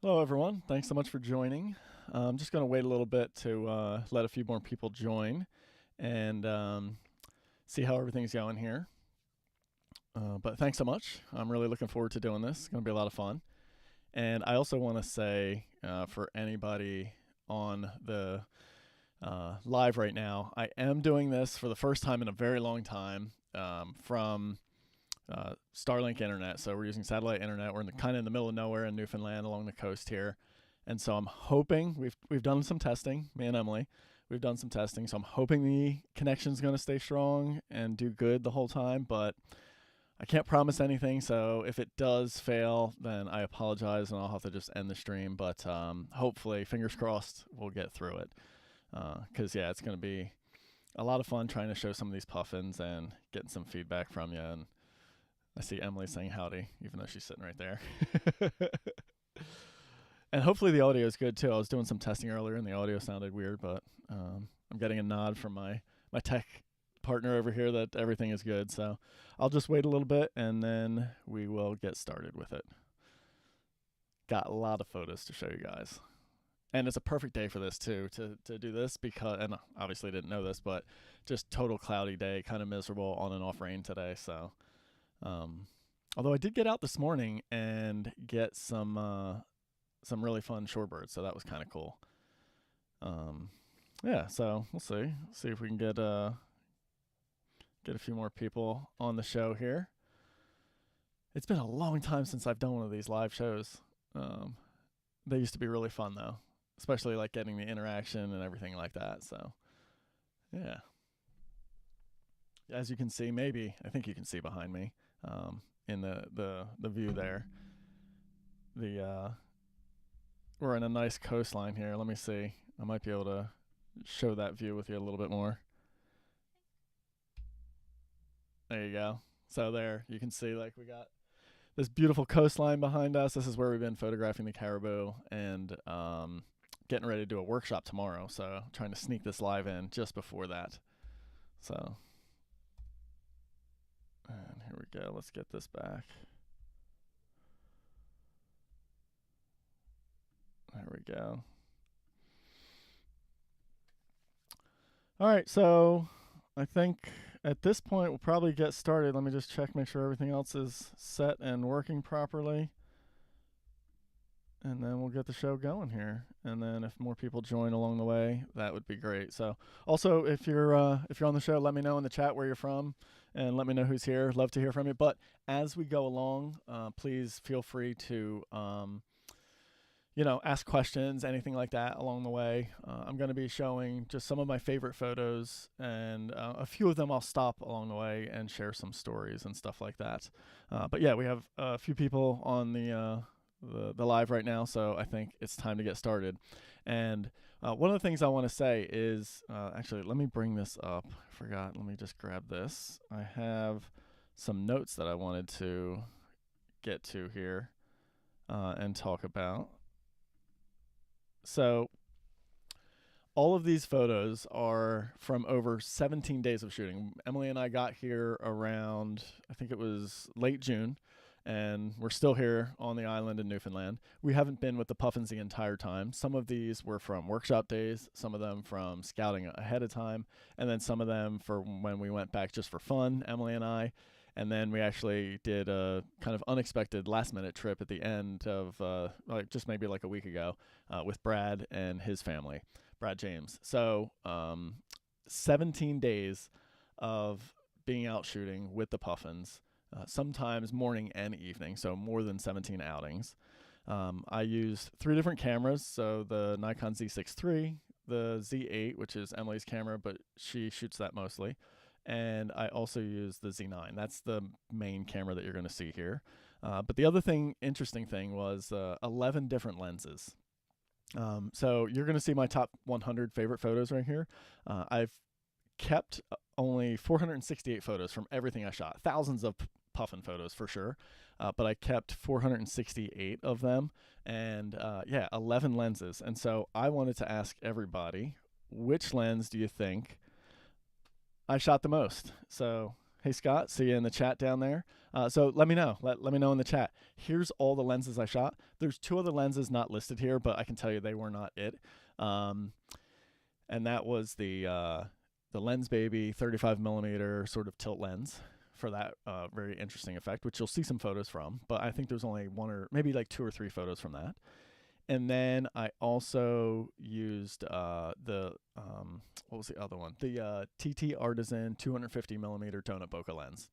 Hello, everyone. Thanks so much for joining. I'm just going to wait a little bit to let a few more people join and see how everything's going here. But thanks so much. I'm really looking forward to doing this. It's going to be a lot of fun. And I also want to say for anybody on the live right now, I am doing this for the first time in a very long time from Starlink internet. So we're using satellite internet. We're kind of in the middle of nowhere in Newfoundland along the coast here. And so I'm hoping we've done some testing, me and Emily. We've done some testing, so I'm hoping the connection's going to stay strong and do good the whole time, but I can't promise anything, so if it does fail, then I apologize and I'll have to just end the stream, but hopefully, fingers crossed, we'll get through it. Because, yeah, it's going to be a lot of fun trying to show some of these puffins and getting some feedback from you. And I see Emily saying howdy, even though she's sitting right there. And hopefully the audio is good, too. I was doing some testing earlier, and the audio sounded weird, but I'm getting a nod from my tech partner over here that everything is good. So I'll just wait a little bit, and then we will get started with it. Got a lot of photos to show you guys. And it's a perfect day for this, too, to do this because, and obviously didn't know this, but just total cloudy day, kind of miserable, on and off rain today. So, although I did get out this morning and get some really fun shorebirds, so that was kind of cool. Yeah, so we'll see if we can get a few more people on the show here. It's been a long time since I've done one of these live shows. They used to be really fun though, especially like getting the interaction and everything like that. So yeah, as you can see, I think you can see behind me in the view there. We're in a nice coastline here. Let me see. I might be able to show that view with you a little bit more. There you go. So there, you can see like we got this beautiful coastline behind us. This is where we've been photographing the caribou and getting ready to do a workshop tomorrow. So trying to sneak this live in just before that. So, and here we go. Let's get this back. There we go. All right, so I think at this point we'll probably get started. Let me just check, make sure everything else is set and working properly. And then we'll get the show going here. And then if more people join along the way, that would be great. So also, if you're on the show, let me know in the chat where you're from and let me know who's here. Love to hear from you. But as we go along, please feel free to ask questions, anything like that along the way. I'm going to be showing just some of my favorite photos, and a few of them I'll stop along the way and share some stories and stuff like that. But yeah, we have a few people on the live right now, so I think it's time to get started. And one of the things I want to say is, actually, let me bring this up. I forgot. Let me just grab this. I have some notes that I wanted to get to here and talk about. So all of these photos are from over 17 days of shooting. Emily and I got here around, I think it was late June, and we're still here on the island in Newfoundland. We haven't been with the puffins the entire time. Some of these were from workshop days, some of them from scouting ahead of time, and then some of them for when we went back just for fun, Emily and I. And then we actually did a kind of unexpected last-minute trip at the end of just maybe like a week ago with Brad and his family, Brad James. So 17 days of being out shooting with the puffins, sometimes morning and evening, so more than 17 outings. I used 3 different cameras, so the Nikon Z6 III, the Z8, which is Emily's camera, but she shoots that mostly. And I also use the Z9. That's the main camera that you're going to see here. But the other interesting thing was 11 different lenses. So you're going to see my top 100 favorite photos right here. I've kept only 468 photos from everything I shot. Thousands of puffin photos for sure. But I kept 468 of them. And 11 lenses. And so I wanted to ask everybody, which lens do you think I shot the most? So Hey Scott, see you in the chat down there. So let me know. Let me know in the chat. Here's all the lenses I shot. There's 2 other lenses not listed here, but I can tell you they were not it. Um, and that was the Lens Baby 35 millimeter sort of tilt lens for that very interesting effect, which you'll see some photos from. But I think there's only 1 or maybe like 2 or 3 photos from that. And then I also used what was the other one? The TT Artisan 250 millimeter donut bokeh lens.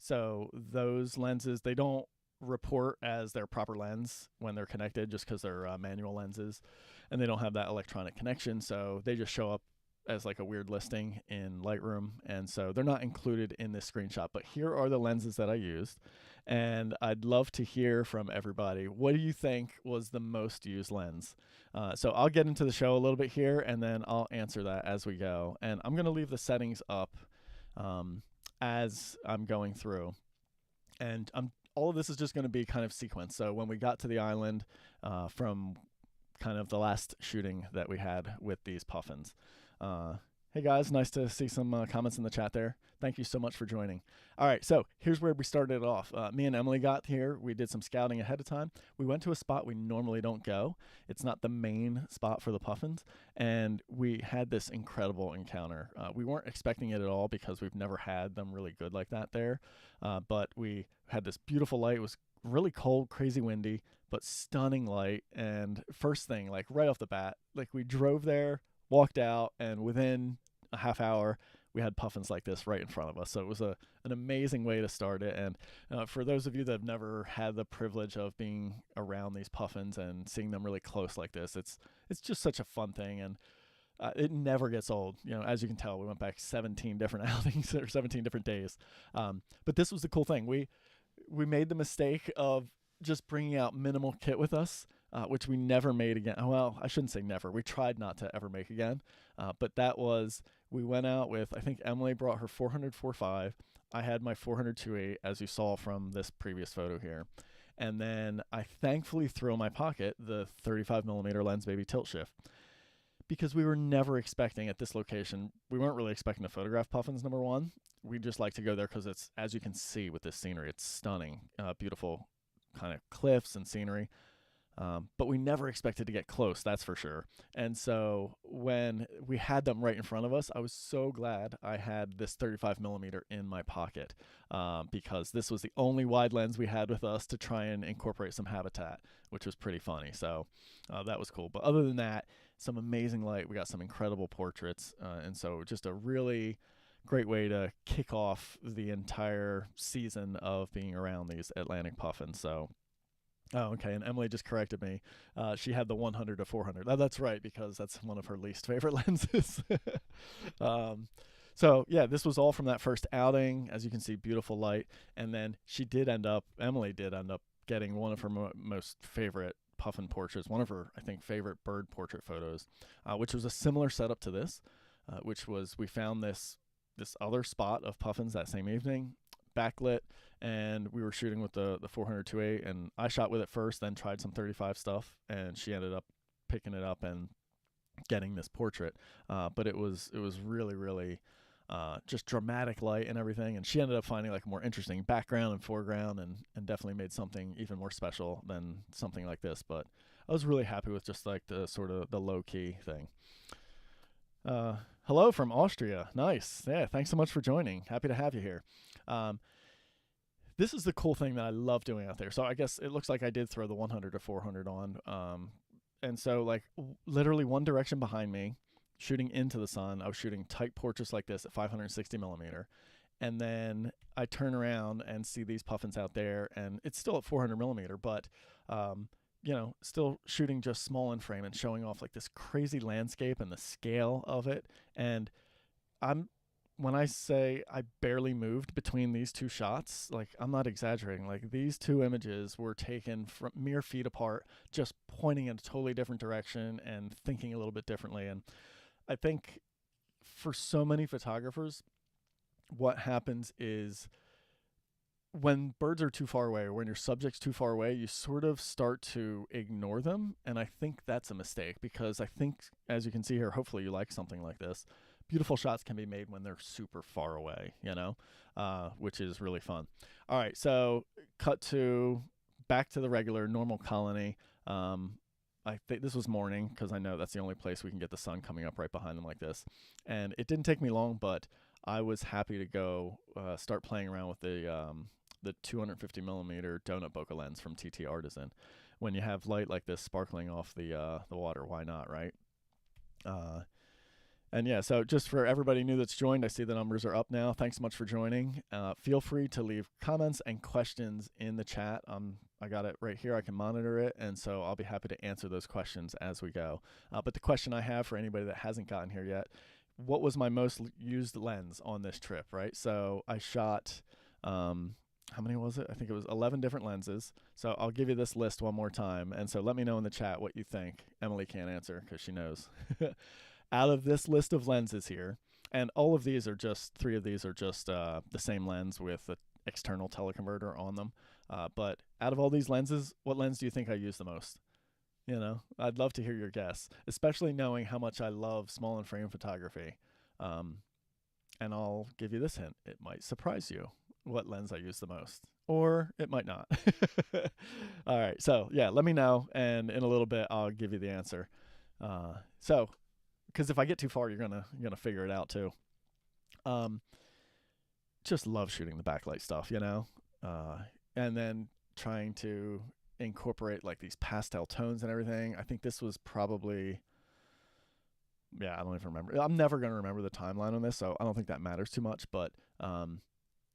So those lenses, they don't report as their proper lens when they're connected, just because they're manual lenses, and they don't have that electronic connection. So they just show up as like a weird listing in Lightroom, and so they're not included in this screenshot. But here are the lenses that I used, and I'd love to hear from everybody. What do you think was the most used lens? So I'll get into the show a little bit here, and then I'll answer that as we go. And I'm going to leave the settings up as I'm going through, and all of this is just going to be kind of sequence. So when we got to the island from kind of the last shooting that we had with these puffins. Hey guys, nice to see some comments in the chat there. Thank you so much for joining. All right, so here's where we started off. Me and Emily got here. We did some scouting ahead of time. We went to a spot we normally don't go. It's not the main spot for the puffins, and we had this incredible encounter. We weren't expecting it at all because we've never had them really good like that there, but we had this beautiful light. It was really cold, crazy windy, but stunning light. And first thing, like right off the bat, like we drove there, walked out, and within a half hour, we had puffins like this right in front of us. So it was an amazing way to start it. And for those of you that have never had the privilege of being around these puffins and seeing them really close like this, it's just such a fun thing. And it never gets old. You know, as you can tell, we went back 17 different outings or 17 different days. But this was the cool thing. We made the mistake of just bringing out minimal kit with us, which we never made again. Well, I shouldn't say never. We tried not to ever make again. But that was, we went out with, I think Emily brought her 400 4.5. I had my 400 2.8, as you saw from this previous photo here. And then I thankfully threw in my pocket the 35 millimeter Lens Baby tilt shift, because we were never expecting at this location, we weren't really expecting to photograph puffins, number one. We just like to go there because it's, as you can see with this scenery, it's stunning, beautiful kind of cliffs and scenery. But we never expected to get close, that's for sure. And so when we had them right in front of us, I was so glad I had this 35 millimeter in my pocket, because this was the only wide lens we had with us to try and incorporate some habitat, which was pretty funny. So that was cool. But other than that, some amazing light. We got some incredible portraits. And so just a really great way to kick off the entire season of being around these Atlantic puffins. So, oh, okay, and Emily just corrected me. She had the 100 to 400. That's right, because that's one of her least favorite lenses. So, yeah, this was all from that first outing. As you can see, beautiful light. And then Emily did end up getting one of her most favorite puffin portraits, one of her, I think, favorite bird portrait photos, which was a similar setup to this, which was, we found this other spot of puffins that same evening, backlit, and we were shooting with the 400 2.8, and I shot with it first, then tried some 35 stuff, and she ended up picking it up and getting this portrait. But it was really, really just dramatic light and everything, and she ended up finding like a more interesting background and foreground, and definitely made something even more special than something like this. But I was really happy with just like the sort of the low-key thing. Hello from Austria. Nice. Yeah, thanks so much for joining. Happy to have you here. This is the cool thing that I love doing out there. So I guess it looks like I did throw the 100 to 400 on. And so like literally one direction behind me, shooting into the sun, I was shooting tight portraits like this at 560 millimeter. And then I turn around and see these puffins out there, and it's still at 400 millimeter, but, you know, still shooting just small in frame and showing off like this crazy landscape and the scale of it. And when I say I barely moved between these two shots, like I'm not exaggerating. Like these two images were taken from mere feet apart, just pointing in a totally different direction and thinking a little bit differently. And I think for so many photographers, what happens is when birds are too far away, or when your subject's too far away, you sort of start to ignore them. And I think that's a mistake, because I think, as you can see here, hopefully you like something like this, beautiful shots can be made when they're super far away, which is really fun. All right, so cut to back to the regular normal colony. I think this was morning because I know that's the only place we can get the sun coming up right behind them like this. And it didn't take me long, but I was happy to go start playing around with the 250 millimeter donut bokeh lens from TT Artisan. When you have light like this sparkling off the water, why not, right? And yeah, so just for everybody new that's joined, I see the numbers are up now. Thanks so much for joining. Feel free to leave comments and questions in the chat. I got it right here. I can monitor it, and so I'll be happy to answer those questions as we go. But the question I have for anybody that hasn't gotten here yet, what was my most used lens on this trip, right? So I shot, how many was it? I think it was 11 different lenses. So I'll give you this list one more time. And so let me know in the chat what you think. Emily can't answer because she knows. Out of this list of lenses here, and all of these are just, 3 of these are just the same lens with the external teleconverter on them. But out of all these lenses, what lens do you think I use the most? I'd love to hear your guess, especially knowing how much I love small and frame photography. And I'll give you this hint. It might surprise you what lens I use the most, or it might not. All right, so yeah, let me know, and in a little bit I'll give you the answer. Because if I get too far, you're gonna figure it out too. Just love shooting the backlight stuff, and then trying to incorporate like these pastel tones and everything. I think this was probably, I don't even remember. I'm never gonna remember the timeline on this, so I don't think that matters too much. But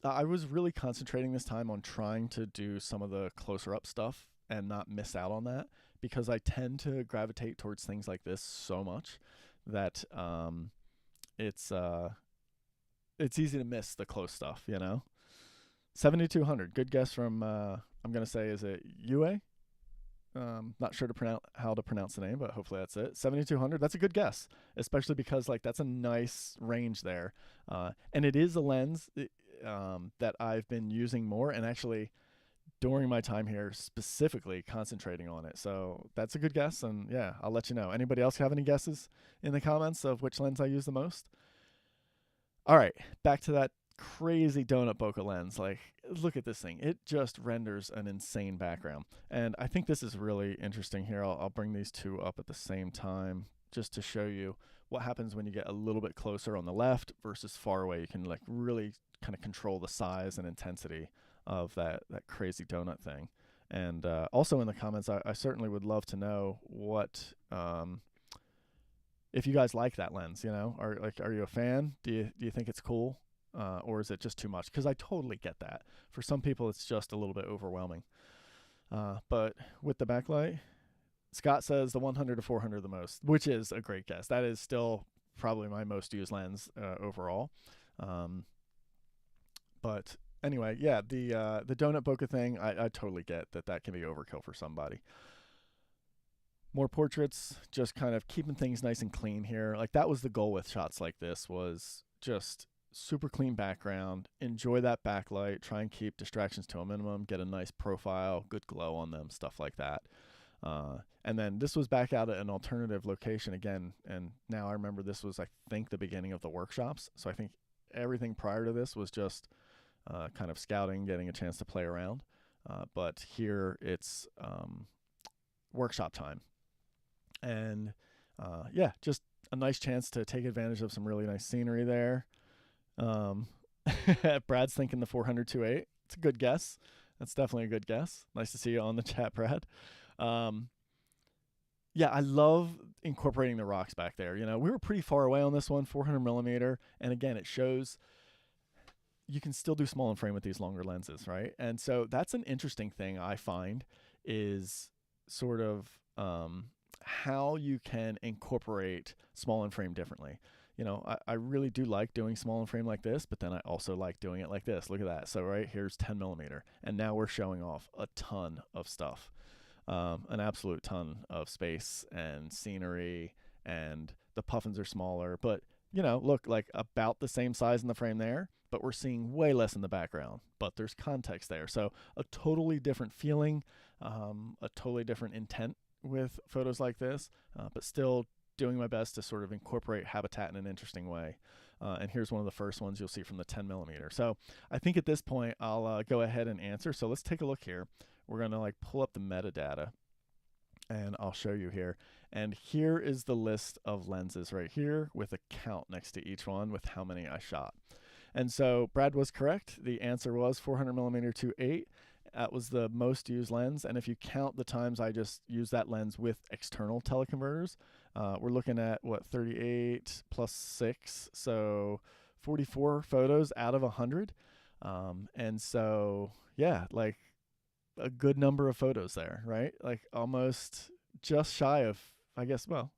I was really concentrating this time on trying to do some of the closer up stuff and not miss out on that, because I tend to gravitate towards things like this so much that it's easy to miss the close stuff, 7200, good guess from I'm gonna say, is it UA? Not sure how to pronounce the name, but hopefully that's it. 7200, that's a good guess, especially because like that's a nice range there, and it is a lens that I've been using more, and actually during my time here specifically concentrating on it. So that's a good guess, and yeah, I'll let you know. Anybody else have any guesses in the comments of which lens I use the most? All right, back to that crazy donut bokeh lens. Like, look at this thing. It just renders an insane background. And I think this is really interesting here. I'll bring these 2 up at the same time just to show you what happens when you get a little bit closer on the left versus far away. You can like really kind of control the size and intensity of that crazy donut thing. And also in the comments, I certainly would love to know what if you guys like that lens. Are you a fan? Do you think it's cool, or is it just too much? Because I totally get that. For some people, it's just a little bit overwhelming. But with the backlight, Scott says the 100 to 400 the most, which is a great guess. That is still probably my most used lens overall. But anyway, yeah, the donut bokeh thing, I totally get that can be overkill for somebody. More portraits, just kind of keeping things nice and clean here. Like, that was the goal with shots like this, was just super clean background, enjoy that backlight, try and keep distractions to a minimum, get a nice profile, good glow on them, stuff like that. And then this was back out at an alternative location again, and now I remember this was, I think, the beginning of the workshops. So I think everything prior to this was just kind of scouting, getting a chance to play around. But here it's workshop time. And yeah, just a nice chance to take advantage of some really nice scenery there. Brad's thinking the 400-2.8. It's a good guess. That's definitely a good guess. Nice to see you on the chat, Brad. Yeah, I love incorporating the rocks back there. We were pretty far away on this one, 400 millimeter. And again, it shows you can still do small and frame with these longer lenses, right? And so that's an interesting thing I find, is sort of how you can incorporate small and frame differently. I really do like doing small and frame like this, but then I also like doing it like this. Look at that. So right here's 10 millimeter, and now we're showing off a ton of stuff, an absolute ton of space and scenery, and the puffins are smaller, but look, like about the same size in the frame there, but we're seeing way less in the background, but there's context there. So a totally different feeling, a totally different intent with photos like this, but still doing my best to sort of incorporate habitat in an interesting way. And here's one of the first ones you'll see from the 10 millimeter. So I think at this point I'll go ahead and answer. So let's take a look here. We're going to like pull up the metadata and I'll show you here. And here is the list of lenses right here with a count next to each one with how many I shot. And so Brad was correct. The answer was 400 millimeter 2.8. That was the most used lens. And if you count the times I just used that lens with external teleconverters, we're looking at what, 38 plus 6, so 44 photos out of 100. And so yeah, like a good number of photos there, right? Like almost just shy of, I guess, well,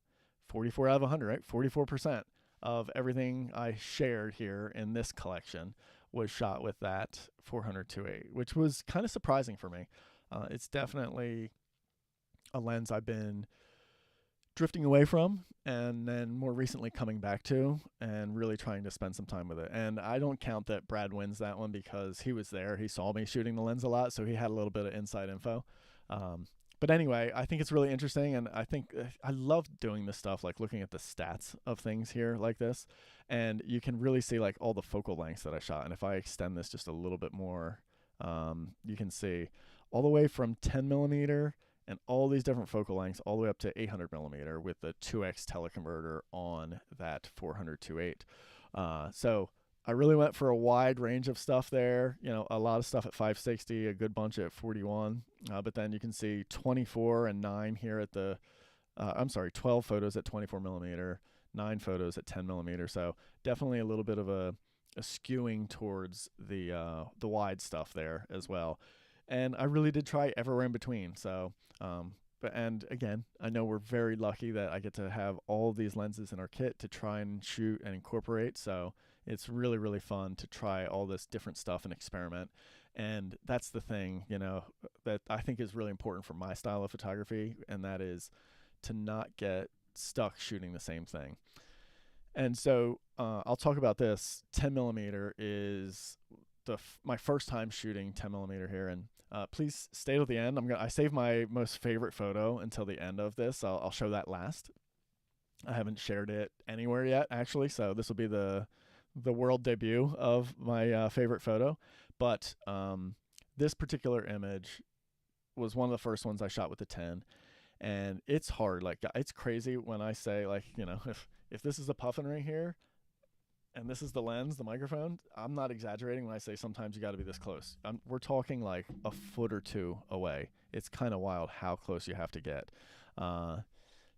44 out of 100, right? 44% of everything I shared here in this collection was shot with that 400 2.8, which was kind of surprising for me. It's definitely a lens I've been drifting away from and then more recently coming back to and really trying to spend some time with it. And I don't count that Brad wins that one because he was there. He saw me shooting the lens a lot, so he had a little bit of inside info. But anyway, I think it's really interesting, and I think I love doing this stuff, like looking at the stats of things here like this, and you can really see like all the focal lengths that I shot. And if I extend this just a little bit more, you can see all the way from 10 millimeter and all these different focal lengths all the way up to 800 millimeter with the 2x teleconverter on that 400 2.8. So I really went for a wide range of stuff there. You know, a lot of stuff at 560, a good bunch at 41. But then you can see 24 and 9 here at the, 12 photos at 24 millimeter, 9 photos at 10 millimeter. So definitely a little bit of a skewing towards the wide stuff there as well. And I really did try everywhere in between. So, and again, I know we're very lucky that I get to have all these lenses in our kit to try and shoot and incorporate. So it's really, really fun to try all this different stuff and experiment. And that's the thing, you know, that I think is really important for my style of photography. And that is to not get stuck shooting the same thing. And so I'll talk about this. 10 millimeter is my first time shooting 10 millimeter here. And please stay till the end. I saved my most favorite photo until the end of this. I'll show that last. I haven't shared it anywhere yet, actually. So this will be the world debut of my favorite photo. But this particular image was one of the first ones I shot with the 10. And it's hard. Like, it's crazy when I say, like, you know, if this is a Puffin right here, and this is the lens, the microphone, I'm not exaggerating when I say sometimes you got to be this close. We're talking like a foot or two away. It's kind of wild how close you have to get.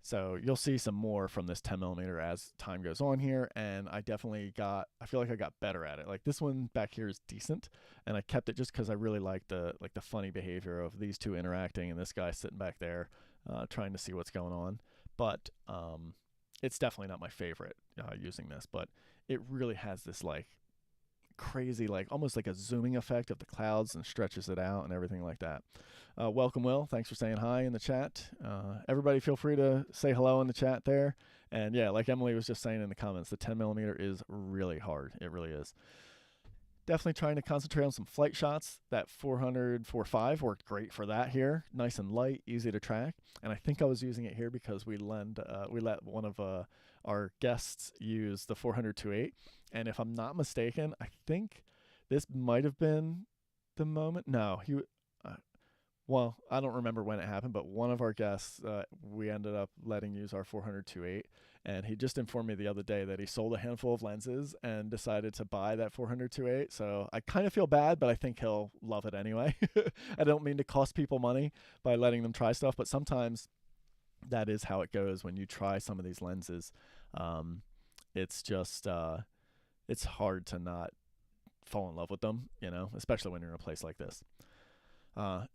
So you'll see some more from this 10 millimeter as time goes on here. And I feel like I got better at it. Like this one back here is decent. And I kept it just because I really liked the funny behavior of these two interacting and this guy sitting back there trying to see what's going on. But it's definitely not my favorite using this, but it really has this like crazy, like almost like a zooming effect of the clouds and stretches it out and everything like that. Welcome, Will. Thanks for saying hi in the chat. Everybody feel free to say hello in the chat there. And yeah, like Emily was just saying in the comments, the 10 millimeter is really hard. It really is. Definitely trying to concentrate on some flight shots. That 400 4.5 worked great for that here. Nice and light, easy to track. And I think I was using it here because we let one of our guests use the 400 2.8. And if I'm not mistaken, I think this might have been the moment. No, well, I don't remember when it happened, but one of our guests, we ended up letting use our 400 2.8. And he just informed me the other day that he sold a handful of lenses and decided to buy that 400 2.8. So I kind of feel bad, but I think he'll love it anyway. I don't mean to cost people money by letting them try stuff, but sometimes that is how it goes when you try some of these lenses. It's just, it's hard to not fall in love with them, you know, especially when you're in a place like this.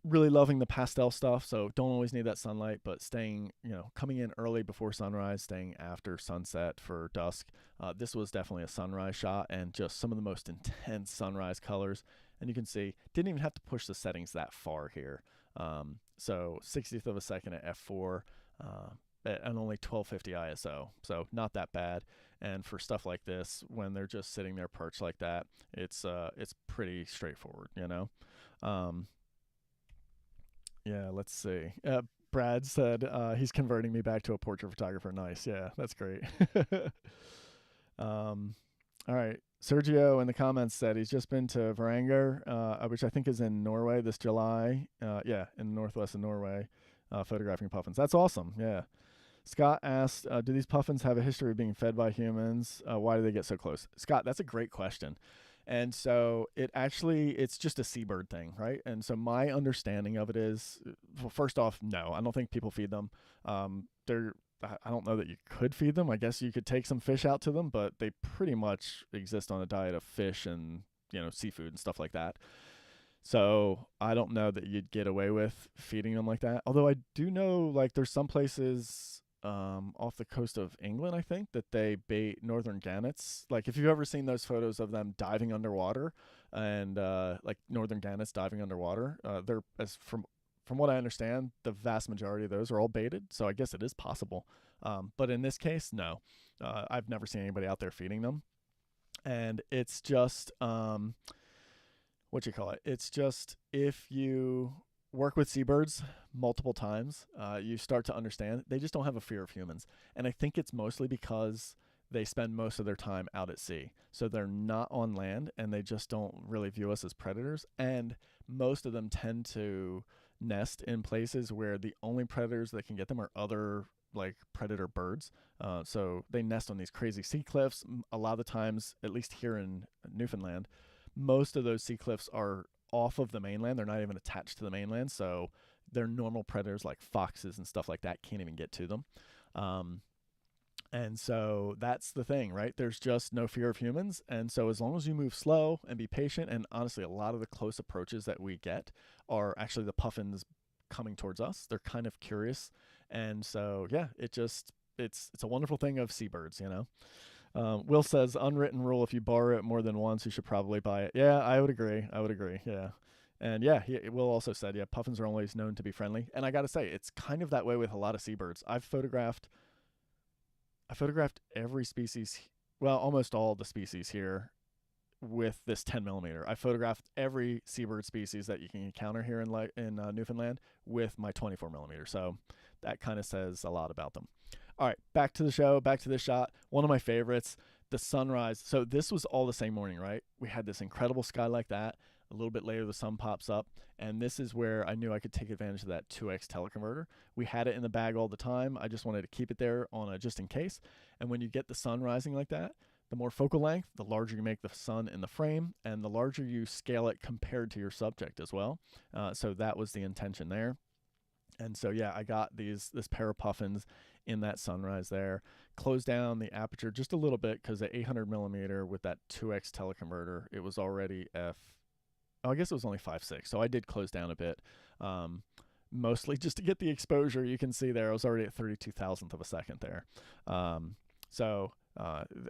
Really loving the pastel stuff, so don't always need that sunlight, but staying, you know, coming in early before sunrise, staying after sunset for dusk. This was definitely a sunrise shot and just some of the most intense sunrise colors. And you can see, didn't even have to push the settings that far here. So 60th of a second at f4 and only 1250 ISO, so not that bad. And for stuff like this, when they're just sitting there perched like that, it's pretty straightforward, you know. Yeah, let's see. Brad said he's converting me back to a portrait photographer. Nice. Yeah, that's great. All right. Sergio in the comments said he's just been to Varanger, which I think is in Norway this July. Yeah, in the northwest of Norway, photographing puffins. That's awesome. Yeah. Scott asked, do these puffins have a history of being fed by humans? Why do they get so close? Scott, that's a great question. And so it's just a seabird thing, right? And so my understanding of it is, well, first off, no, I don't think people feed them. I don't know that you could feed them. I guess you could take some fish out to them, but they pretty much exist on a diet of fish and, seafood and stuff like that. So I don't know that you'd get away with feeding them like that. Although I do know, like, there's some places off the coast of England, I think, that they bait northern gannets. Like, if you've ever seen those photos of them diving underwater and like northern gannets diving underwater, they're, as from what I understand, the vast majority of those are all baited. So I guess it is possible. But in this case, no. I've never seen anybody out there feeding them. And it's just, it's just, if you work with seabirds multiple times, you start to understand they just don't have a fear of humans. And I think it's mostly because they spend most of their time out at sea. So they're not on land, and they just don't really view us as predators. And most of them tend to nest in places where the only predators that can get them are other, like, predator birds. So they nest on these crazy sea cliffs. A lot of the times, at least here in Newfoundland, most of those sea cliffs are off of the mainland. They're not even attached to the mainland. So their normal predators like foxes and stuff like that can't even get to them. And so that's the thing, right? There's just no fear of humans. And so as long as you move slow and be patient, and honestly, a lot of the close approaches that we get are actually the puffins coming towards us. They're kind of curious. And so, yeah, it's a wonderful thing of seabirds, Will says, unwritten rule, if you borrow it more than once, you should probably buy it. Yeah, I would agree. Yeah. And yeah, Will also said, yeah, puffins are always known to be friendly. And I got to say, it's kind of that way with a lot of seabirds. I photographed every species, well, almost all the species here with this 10 millimeter. I photographed every seabird species that you can encounter here in Newfoundland with my 24 millimeter. So that kind of says a lot about them. All right, back to the show, back to this shot. One of my favorites, the sunrise. So this was all the same morning, right? We had this incredible sky like that. A little bit later, the sun pops up, and this is where I knew I could take advantage of that 2x teleconverter. We had it in the bag all the time. I just wanted to keep it there on a just in case. And when you get the sun rising like that, the more focal length, the larger you make the sun in the frame, and the larger you scale it compared to your subject as well. So that was the intention there. And so, yeah, I got this pair of puffins in that sunrise there. Closed down the aperture just a little bit because the 800 millimeter with that 2x teleconverter, it was already I guess it was only 5.6, so I did close down a bit, mostly just to get the exposure. You can see there I was already at 32,000th of a second there. And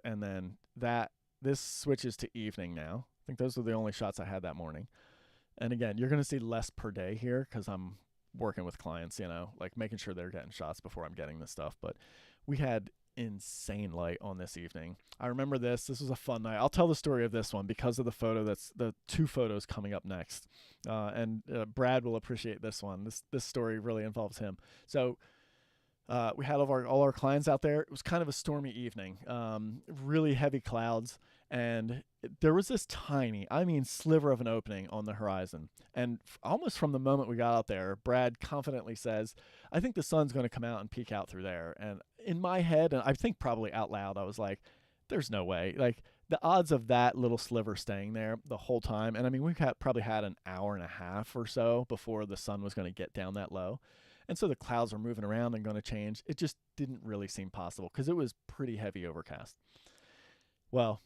then this switches to evening now. I think those were the only shots I had that morning. And again, you're going to see less per day here because I'm working with clients, like making sure they're getting shots before I'm getting this stuff. But we had insane light on this evening. I remember this was a fun night. I'll tell the story of this one because of the photo. That's the two photos coming up next. And Brad will appreciate this one. This story really involves him. So we had all our clients out there. It was kind of a stormy evening, really heavy clouds, and there was this tiny, sliver of an opening on the horizon. And almost from the moment we got out there, Brad confidently says, I think the sun's going to come out and peek out through there. And in my head, and I think probably out loud, I was like, there's no way. Like, the odds of that little sliver staying there the whole time. And we probably had an hour and a half or so before the sun was going to get down that low. And so the clouds were moving around and going to change. It just didn't really seem possible because it was pretty heavy overcast. Well,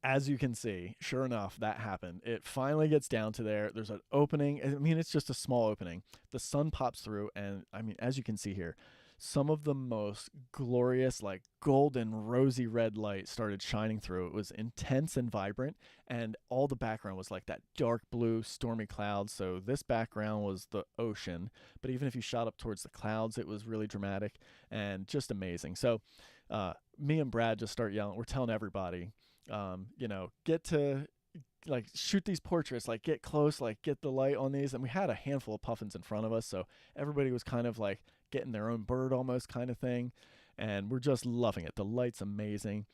as you can see, sure enough, that happened. It finally gets down to there. There's an opening. It's just a small opening. The sun pops through, and as you can see here, some of the most glorious, like golden, rosy red light started shining through. It was intense and vibrant, and all the background was like that dark blue, stormy clouds. So this background was the ocean, but even if you shot up towards the clouds, it was really dramatic and just amazing. So me and Brad just start yelling. We're telling everybody, get to like shoot these portraits, like get close, like get the light on these. And we had a handful of puffins in front of us, so everybody was kind of like getting their own bird almost kind of thing. And we're just loving it. The light's amazing.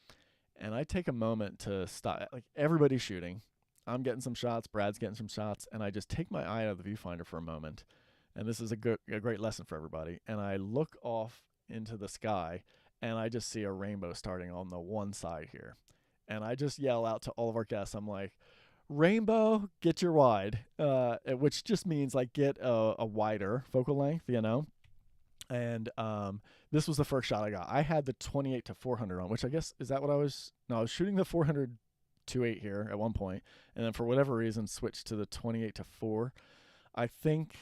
And I take a moment to stop, like everybody's shooting. I'm getting some shots, Brad's getting some shots, and I just take my eye out of the viewfinder for a moment. And this is a great lesson for everybody. And I look off into the sky, and I just see a rainbow starting on the one side here. And I just yell out to all of our guests, I'm like, rainbow, get your wide, which just means like get a wider focal length, you know. And this was the first shot I got. I had the 28 to 400 on, which I guess, is that what I was? No, I was shooting the 400 2.8 here at one point, and then for whatever reason switched to the 28 to 4. I think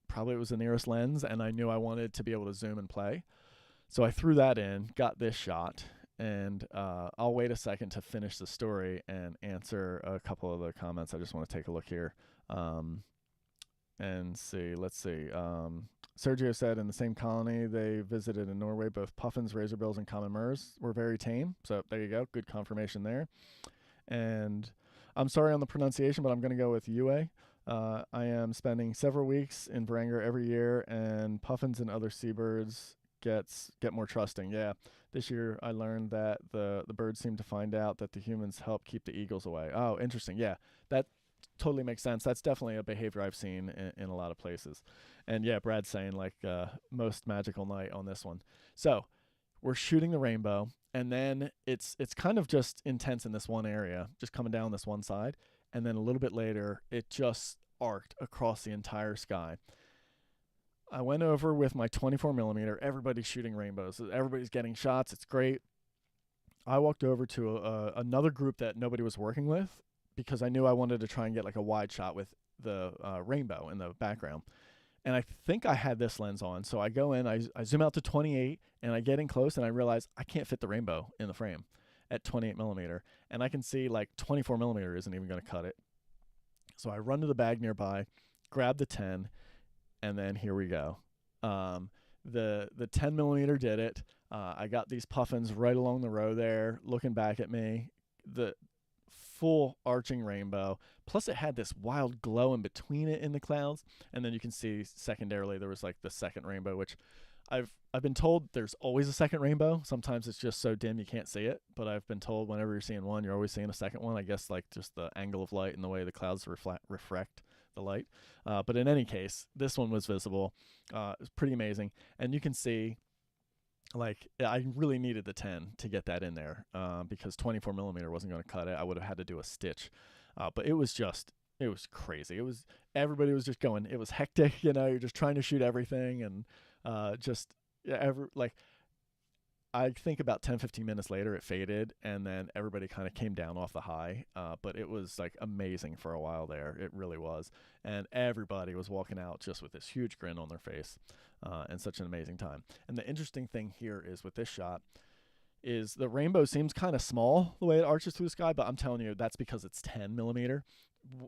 probably it was the nearest lens, and I knew I wanted to be able to zoom and play. So I threw that in, got this shot, and I'll wait a second to finish the story and answer a couple of the comments. I just want to take a look here and see. Let's see. Sergio said in the same colony they visited in Norway, both puffins, razorbills, and common murres were very tame. So there you go. Good confirmation there. And I'm sorry on the pronunciation, but I'm going to go with Yue. I am spending several weeks in Varanger every year, and puffins and other seabirds get more trusting. Yeah, this year I learned that the birds seem to find out that the humans help keep the eagles away. Oh, interesting. Yeah, that totally makes sense. That's definitely a behavior I've seen in a lot of places. And yeah, Brad's saying like most magical night on this one. So we're shooting the rainbow, and then it's kind of just intense in this one area, just coming down this one side, and then a little bit later it just arced across the entire sky. I went over with my 24 millimeter. Everybody's shooting rainbows. Everybody's getting shots. It's great. I walked over to another group that nobody was working with because I knew I wanted to try and get like a wide shot with the rainbow in the background. And I think I had this lens on. So I go in, I zoom out to 28, and I get in close, and I realize I can't fit the rainbow in the frame at 28 millimeter. And I can see like 24 millimeter isn't even going to cut it. So I run to the bag nearby, grab the 10, and then here we go. The 10 millimeter did it. I got these puffins right along the row there, looking back at me. The full arching rainbow. Plus it had this wild glow in between it in the clouds. And then you can see secondarily there was like the second rainbow, which I've been told there's always a second rainbow. Sometimes it's just so dim you can't see it. But I've been told whenever you're seeing one, you're always seeing a second one. I guess like just the angle of light and the way the clouds refract the light. But in any case, this one was visible. It was pretty amazing. And you can see like I really needed the 10 to get that in there because 24 millimeter wasn't going to cut it. I would have had to do a stitch, but it was crazy. Everybody was just going. It was hectic, you know. You're just trying to shoot everything, and I think about 10-15 minutes later it faded, and then everybody kind of came down off the high. But it was like amazing for a while there. It really was, and everybody was walking out just with this huge grin on their face. And such an amazing time. And the interesting thing here is with this shot is the rainbow seems kind of small the way it arches through the sky, but I'm telling you that's because it's 10 millimeter.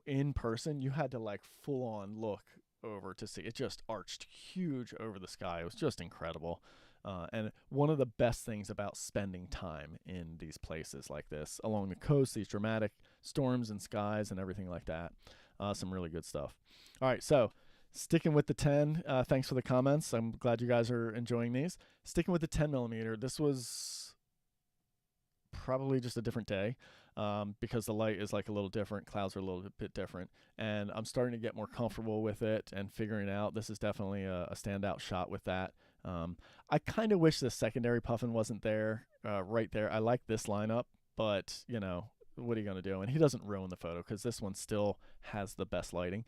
In person, you had to like full on look over to see. It just arched huge over the sky. It was just incredible. And one of the best things about spending time in these places like this, along the coast, these dramatic storms and skies and everything like that, some really good stuff. All right, so sticking with the 10, thanks for the comments. I'm glad you guys are enjoying these. Sticking with the 10 millimeter, this was probably just a different day because the light is like a little different. Clouds are a little bit different. And I'm starting to get more comfortable with it and figuring out this is definitely a standout shot with that. I kind of wish the secondary puffin wasn't there, right there. I like this lineup, but, you know, what are you going to do? And he doesn't ruin the photo because this one still has the best lighting.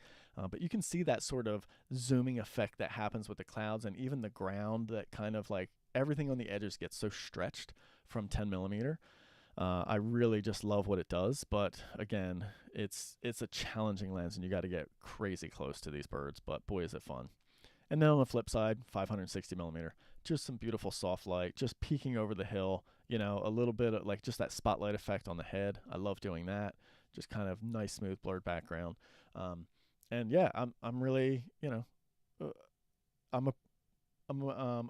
But you can see that sort of zooming effect that happens with the clouds and even the ground that kind of like everything on the edges gets so stretched from 10 millimeter. I really just love what it does. But again, it's a challenging lens and you got to get crazy close to these birds. But boy, is it fun. And then on the flip side, 560 millimeter, just some beautiful soft light, just peeking over the hill, you know, a little bit of like just that spotlight effect on the head. I love doing that. Just kind of nice, smooth, blurred background. And yeah, I'm really, you know, I'm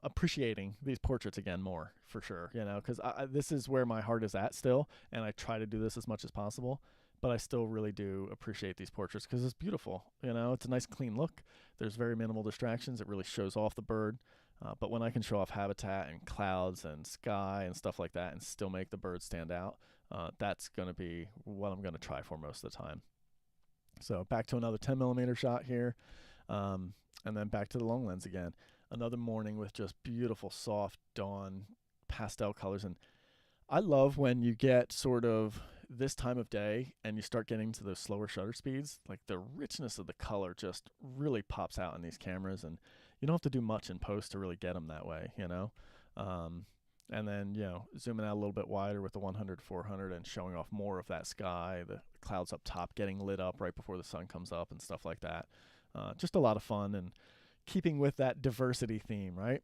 appreciating these portraits again more for sure, you know, because this is where my heart is at still, and I try to do this as much as possible. but I still really do appreciate these portraits because it's beautiful. You know, it's a nice clean look. There's very minimal distractions. It really shows off the bird. But when I can show off habitat and clouds and sky and stuff like that and still make the bird stand out, that's going to be what I'm going to try for most of the time. So back to another 10 millimeter shot here, and then back to the long lens again. Another morning with just beautiful soft dawn pastel colors. And I love when you get sort of this time of day and you start getting to those slower shutter speeds. Like the richness of the color just really pops out in these cameras, and you don't have to do much in post to really get them that way, you know. And then, you know, zooming out a little bit wider with the 100-400 and showing off more of that sky, the clouds up top getting lit up right before the sun comes up and stuff like that. Just a lot of fun, and keeping with that diversity theme, right?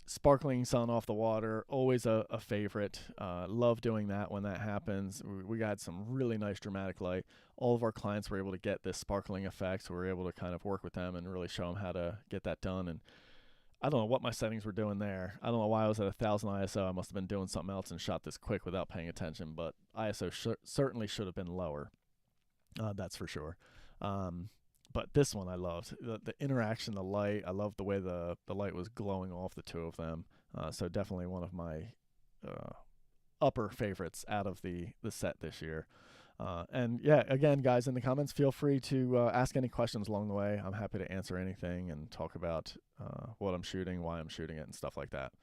Sparkling sun off the water, always a favorite. Love doing that when that happens. We got some really nice dramatic light. All of our clients were able to get this sparkling effect, so we were able to kind of work with them and really show them how to get that done. And I don't know what my settings were doing there. I don't know why I was at 1000 ISO. I must have been doing something else and shot this quick without paying attention, but ISO certainly should have been lower. That's for sure. But this one I loved. The interaction, the light. I loved the way the light was glowing off the two of them. So definitely one of my upper favorites out of the set this year. And yeah, again, guys, in the comments, feel free to ask any questions along the way. I'm happy to answer anything and talk about what I'm shooting, why I'm shooting it, and stuff like that.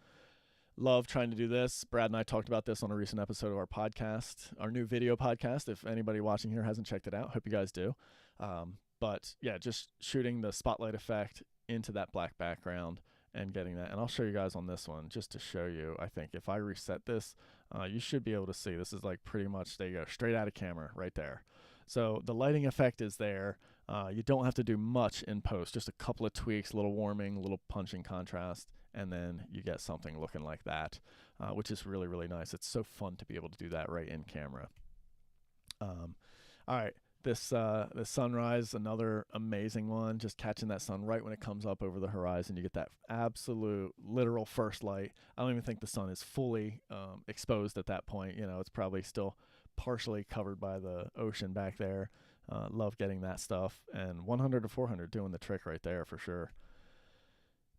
Love trying to do this. Brad and I talked about this on a recent episode of our podcast, our new video podcast. If anybody watching here hasn't checked it out, hope you guys do. But yeah, just shooting the spotlight effect into that black background and getting that. And I'll show you guys on this one just to show you. I think if I reset this, you should be able to see. This is like pretty much, there you go, straight out of camera right there. So the lighting effect is there. You don't have to do much in post, just a couple of tweaks, a little warming, a little punching contrast, and then you get something looking like that, which is really, really nice. It's so fun to be able to do that right in camera. All right. This sunrise, another amazing one, just catching that sun right when it comes up over the horizon. You get that absolute literal first light. I don't even think the sun is fully exposed at that point. You know, it's probably still partially covered by the ocean back there. Love getting that stuff. And 100-400 doing the trick right there for sure.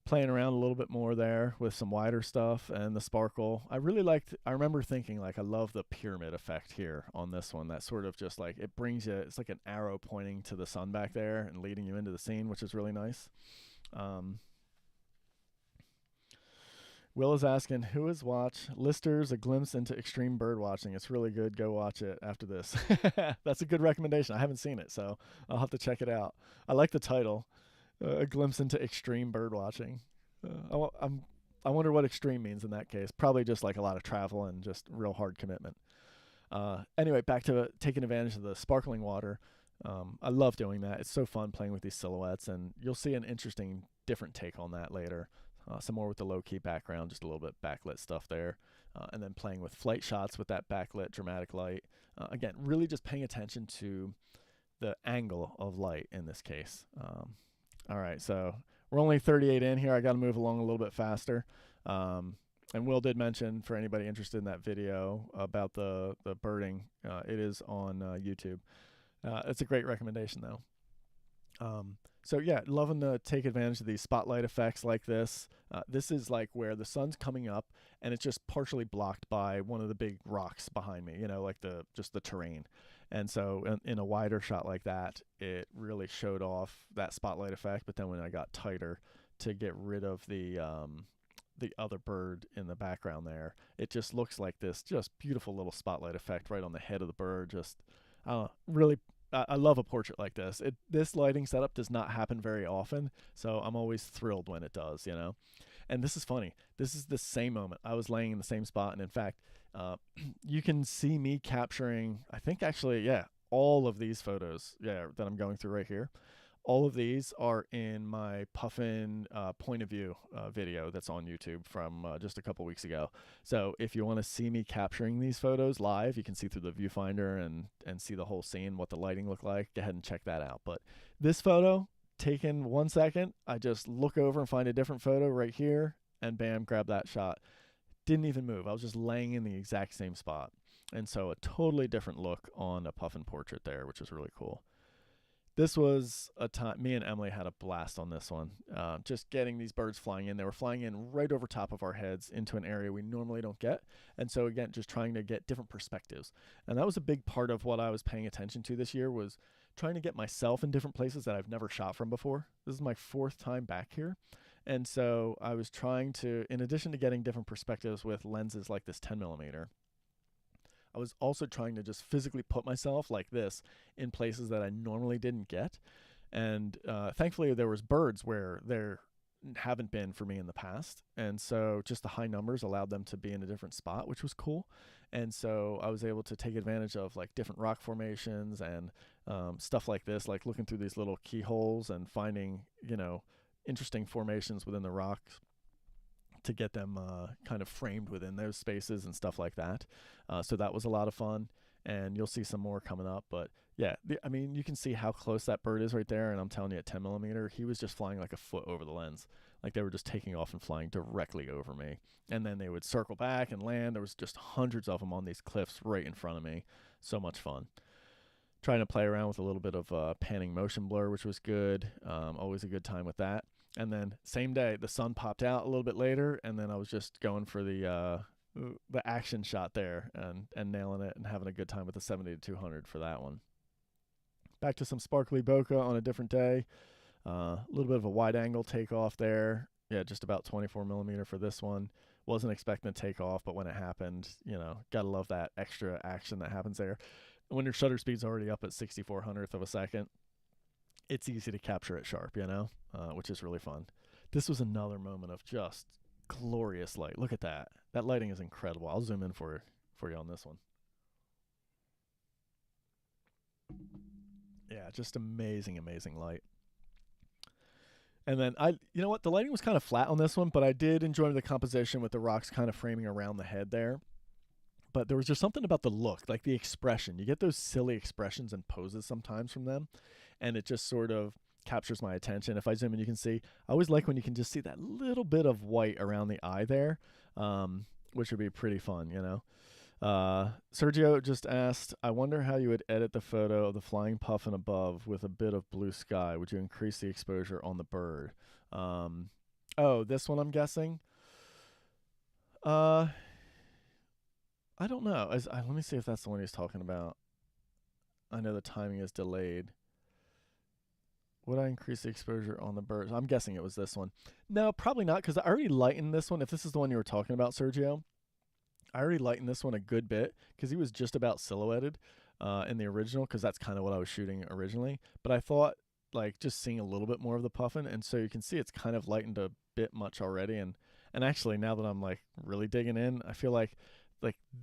Playing around a little bit more there with some wider stuff and the sparkle. I remember thinking, like, I love the pyramid effect here on this one. That sort of just like, it brings you, it's like an arrow pointing to the sun back there and leading you into the scene, which is really nice. Will is asking, who has watched Lister's A Glimpse into Extreme Bird Watching? It's really good. Go watch it after this. That's a good recommendation. I haven't seen it, so I'll have to check it out. I like the title. A glimpse into extreme bird watching. I wonder what extreme means in that case. Probably just like a lot of travel and just real hard commitment. Anyway, back to taking advantage of the sparkling water. I love doing that. It's so fun playing with these silhouettes, and you'll see an interesting, different take on that later. Some more with the low-key background, just a little bit backlit stuff there. And then playing with flight shots with that backlit dramatic light. Again, really just paying attention to the angle of light in this case. All right, so we're only 38 in here. I got to move along a little bit faster. And Will did mention, for anybody interested in that video about the birding, it is on YouTube. It's a great recommendation, though. So yeah, loving to take advantage of these spotlight effects like this. This is like where the sun's coming up and it's just partially blocked by one of the big rocks behind me, you know, like just the terrain. And so in a wider shot like that, it really showed off that spotlight effect. But then when I got tighter to get rid of the other bird in the background there, it just looks like this just beautiful little spotlight effect right on the head of the bird. Just really, I love a portrait like this. This lighting setup does not happen very often, so I'm always thrilled when it does, you know. And this is funny. This is the same moment. I was laying in the same spot, and in fact, you can see me capturing, I think actually, yeah, all of these photos, yeah, that I'm going through right here. All of these are in my Puffin point of view video that's on YouTube from just a couple weeks ago. So if you want to see me capturing these photos live, you can see through the viewfinder and see the whole scene, what the lighting looked like. Go ahead and check that out. But this photo, taken 1 second, I just look over and find a different photo right here, and bam, grab that shot. Didn't even move. I was just laying in the exact same spot. And so a totally different look on a puffin portrait there, which is really cool. This was a time me and Emily had a blast on this one. Just getting these birds flying in. They were flying in right over top of our heads into an area we normally don't get. And so again, just trying to get different perspectives. And that was a big part of what I was paying attention to this year, was trying to get myself in different places that I've never shot from before. This is my 4th time back here. And so I was trying to, in addition to getting different perspectives with lenses like this 10mm, I was also trying to just physically put myself like this in places that I normally didn't get. And thankfully there was birds where there haven't been for me in the past. And so just the high numbers allowed them to be in a different spot, which was cool. And so I was able to take advantage of like different rock formations and stuff like this, like looking through these little keyholes and finding, interesting formations within the rocks to get them kind of framed within those spaces and stuff like that. So that was a lot of fun, and you'll see some more coming up. But yeah, you can see how close that bird is right there, and I'm telling you, at 10mm, he was just flying like a foot over the lens. Like they were just taking off and flying directly over me. And then they would circle back and land. There was just hundreds of them on these cliffs right in front of me. So much fun. Trying to play around with a little bit of panning motion blur, which was good. Always a good time with that. And then same day, the sun popped out a little bit later, and then I was just going for the action shot there and nailing it and having a good time with the 70-200 for that one. Back to some sparkly bokeh on a different day. A little bit of a wide angle takeoff there. Yeah, just about 24mm for this one. Wasn't expecting to take off, but when it happened, gotta love that extra action that happens there. When your shutter speed's already up at 6400th of a second, it's easy to capture it sharp, which is really fun. This was another moment of just glorious light. Look at that. That lighting is incredible. I'll zoom in for you on this one. Yeah, just amazing, amazing light. And then the lighting was kind of flat on this one, but I did enjoy the composition with the rocks kind of framing around the head there. But there was just something about the look, like the expression. You get those silly expressions and poses sometimes from them, and it just sort of captures my attention. If I zoom in, you can see, I always like when you can just see that little bit of white around the eye there, which would be pretty fun, Sergio just asked, I wonder how you would edit the photo of the flying puffin above with a bit of blue sky. Would you increase the exposure on the bird? This one I'm guessing. I don't know. Let me see if that's the one he's talking about. I know the timing is delayed. Would I increase the exposure on the birds? I'm guessing it was this one. No, probably not, because I already lightened this one. If this is the one you were talking about, Sergio, I already lightened this one a good bit because he was just about silhouetted in the original, because that's kind of what I was shooting originally. But I thought, like, just seeing a little bit more of the puffin, and so you can see it's kind of lightened a bit much already. And actually, now that I'm like really digging in, I feel like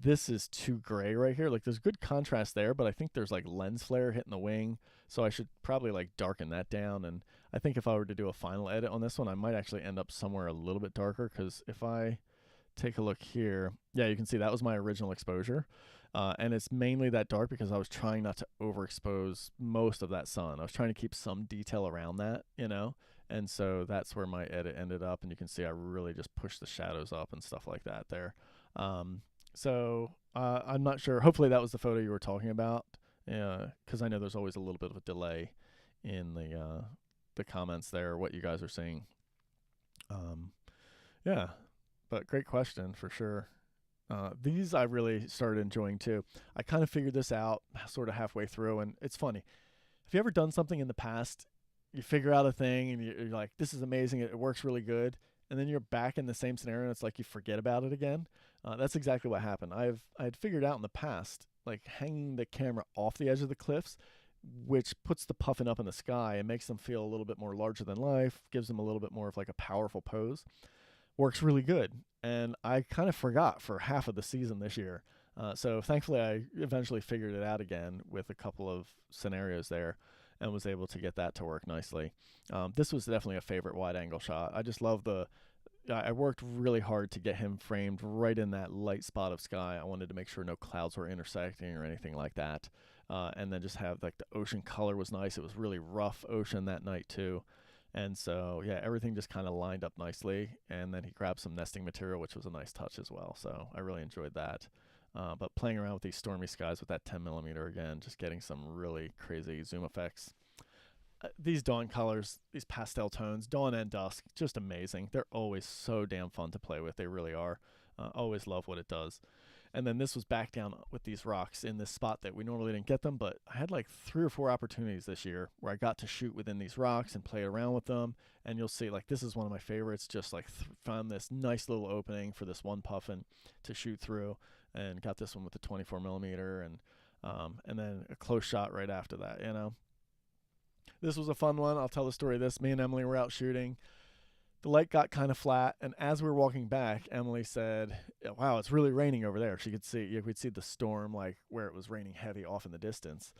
this is too gray right here. Like there's good contrast there, but I think there's like lens flare hitting the wing, so I should probably like darken that down. And I think if I were to do a final edit on this one, I might actually end up somewhere a little bit darker, because if I take a look here, yeah, you can see that was my original exposure, and it's mainly that dark because I was trying not to overexpose most of that sun. I was trying to keep some detail around that, and so that's where my edit ended up. And you can see I really just pushed the shadows up and stuff like that there. So I'm not sure. Hopefully that was the photo you were talking about, because I know there's always a little bit of a delay in the comments there, what you guys are seeing. Yeah, but great question for sure. These I really started enjoying too. I kind of figured this out sort of halfway through, and it's funny. Have you ever done something in the past? You figure out a thing and you're like, this is amazing, it works really good, and then you're back in the same scenario and it's like you forget about it again. That's exactly what happened. I had figured out in the past, like hanging the camera off the edge of the cliffs, which puts the puffin up in the sky and makes them feel a little bit more larger than life, gives them a little bit more of like a powerful pose, works really good. And I kind of forgot for half of the season this year. So thankfully I eventually figured it out again with a couple of scenarios there and was able to get that to work nicely. This was definitely a favorite wide angle shot. I just love I worked really hard to get him framed right in that light spot of sky. I wanted to make sure no clouds were intersecting or anything like that. And then just have like the ocean color was nice. It was really rough ocean that night too. And so, yeah, everything just kind of lined up nicely. And then he grabbed some nesting material, which was a nice touch as well. So I really enjoyed that. But playing around with these stormy skies with that 10 millimeter again, just getting some really crazy zoom effects. These dawn colors, these pastel tones, dawn and dusk, just amazing. They're always so damn fun to play with. They really are. Always love what it does. And then this was back down with these rocks in this spot that we normally didn't get them, but I had like 3 or 4 opportunities this year where I got to shoot within these rocks and play around with them. And you'll see, like, this is one of my favorites. Just like found this nice little opening for this one puffin to shoot through, and got this one with the 24 millimeter, and then a close shot right after that. This was a fun one. I'll tell the story of this. Me and Emily were out shooting. The light got kind of flat, and as we were walking back, Emily said, "Wow, it's really raining over there." She could see, you could see the storm, like where it was raining heavy off in the distance.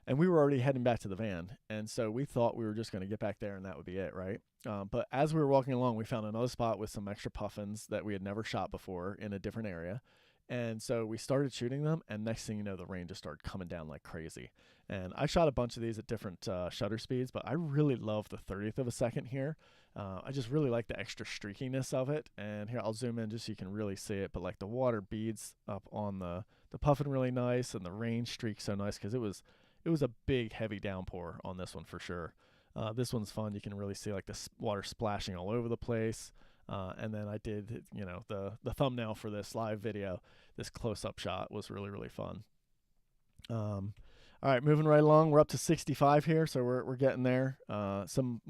And we were already heading back to the van, and so we thought we were just going to get back there and that would be it, right? But as we were walking along, we found another spot with some extra puffins that we had never shot before in a different area. And so we started shooting them, and next thing you know, the rain just started coming down like crazy. And I shot a bunch of these at different shutter speeds, but I really love the 30th of a second here. I just really like the extra streakiness of it. And here, I'll zoom in just so you can really see it. But like the water beads up on the puffin really nice, and the rain streaks so nice because it was a big, heavy downpour on this one for sure. This one's fun. You can really see like the water splashing all over the place. And then I did, the thumbnail for this live video. This close-up shot was really, really fun. All right, moving right along. We're up to 65 here, so we're getting there. Some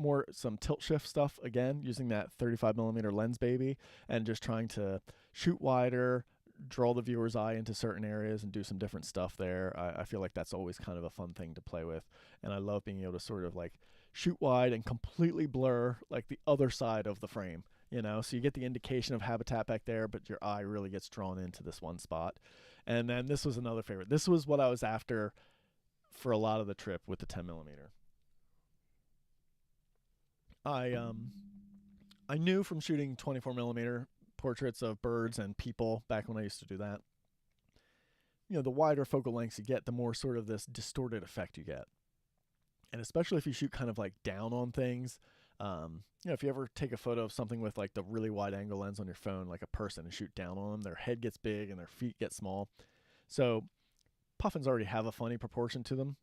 tilt shift stuff again, using that 35 millimeter lens baby, and just trying to shoot wider, draw the viewer's eye into certain areas, and do some different stuff there. I feel like that's always kind of a fun thing to play with, and I love being able to sort of like shoot wide and completely blur like the other side of the frame. So you get the indication of habitat back there, but your eye really gets drawn into this one spot. And then this was another favorite. This was what I was after for a lot of the trip with the 10 millimeter. I knew from shooting 24 millimeter portraits of birds and people back when I used to do that, the wider focal lengths you get, the more sort of this distorted effect you get. And especially if you shoot kind of like down on things, if you ever take a photo of something with like the really wide angle lens on your phone, like a person, and shoot down on them, their head gets big and their feet get small. So puffins already have a funny proportion to them.